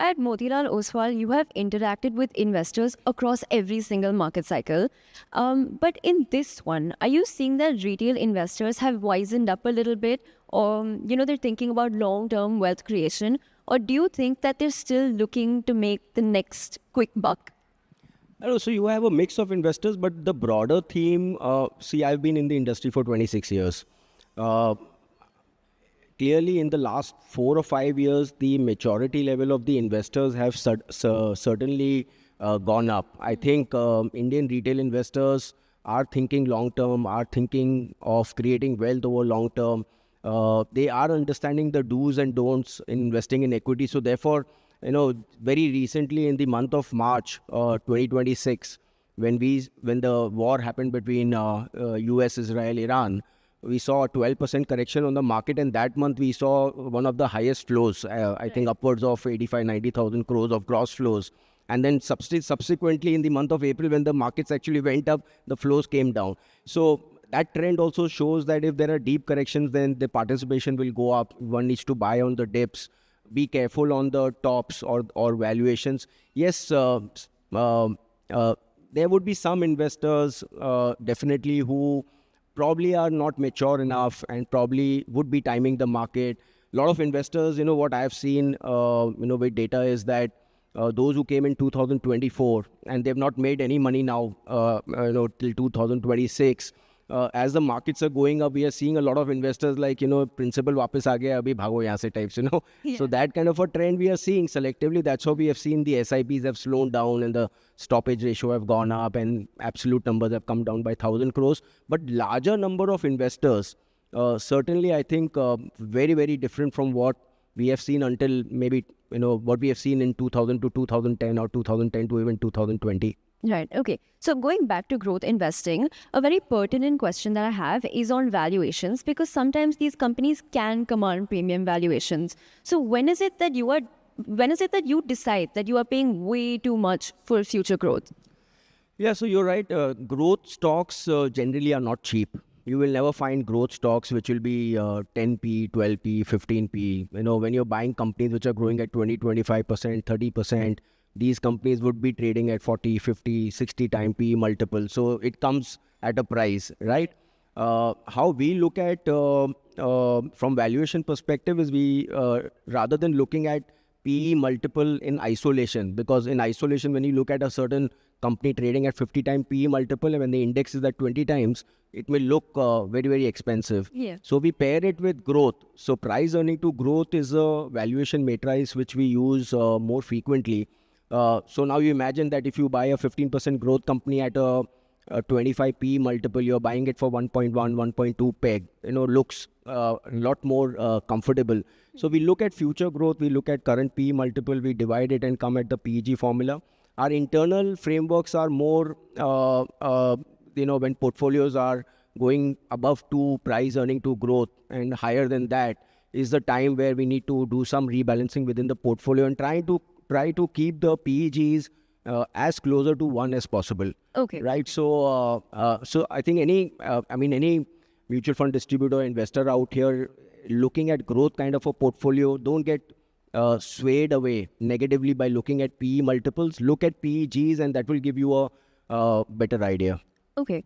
At Motilal Oswal, you have interacted with investors across every single market cycle. But in this one, are you seeing that retail investors have wisened up a little bit? Or, they're thinking about long-term wealth creation? Or do you think that they're still looking to make the next quick buck? I know, so you have a mix of investors, but the broader theme, see, I've been in the industry for 26 years. Uh, Clearly, in the last 4 or 5 years, the maturity level of the investors have certainly gone up. I think Indian retail investors are thinking long term, are thinking of creating wealth over long term. They are understanding the do's and don'ts in investing in equity. So therefore, very recently in the month of March 2026, when the war happened between US, Israel, Iran, we saw a 12% correction on the market, and that month we saw one of the highest flows, I think upwards of 85-90,000 crores of gross flows. And then subsequently in the month of April, when the markets actually went up, the flows came down. So that trend also shows that if there are deep corrections, then the participation will go up. One needs to buy on the dips, be careful on the tops or valuations. Yes, there would be some investors definitely who probably are not mature enough and probably would be timing the market. A lot of investors, what I have seen, with data is that those who came in 2024 and they've not made any money now, till 2026. As the markets are going up, we are seeing a lot of investors like, principal वापस आ गया, अभी भागो यहाँ से types, Yeah. So that kind of a trend we are seeing selectively. That's how we have seen the SIPs have slowed down and the stoppage ratio have gone up and absolute numbers have come down by 1,000 crores. But larger number of investors, certainly I think very, very different from what we have seen until maybe, what we have seen in 2000 to 2010 or 2010 to even 2020. Right. Okay. So going back to growth investing, a very pertinent question that I have is on valuations, because sometimes these companies can command premium valuations. So when is it that you decide that you are paying way too much for future growth? Yeah, so you're right. Growth stocks generally are not cheap. You will never find growth stocks which will be 10p, 12p, 15p. When you're buying companies which are growing at 20, 25%, 30%, these companies would be trading at 40, 50, 60 time P multiple. So it comes at a price, right? How we look at from valuation perspective is we rather than looking at PE multiple in isolation, because in isolation, when you look at a certain company trading at 50 time PE multiple and when the index is at 20 times, it will look very, very expensive. Yeah. So we pair it with growth. So price earning to growth is a valuation matrix which we use more frequently. So now you imagine that if you buy a 15% growth company at a 25 P multiple, you're buying it for 1.1, 1.2 peg, looks a lot more comfortable. So we look at future growth, we look at current P multiple, we divide it and come at the PEG formula. Our internal frameworks are more, when portfolios are going above 2 price earning to growth and higher than that is the time where we need to do some rebalancing within the portfolio and try to keep the PEGs as closer to 1 as possible. Okay. Right. So I think any mutual fund distributor, investor out here looking at growth kind of a portfolio, don't get swayed away negatively by looking at PE multiples. Look at PEGs and that will give you a better idea. Okay.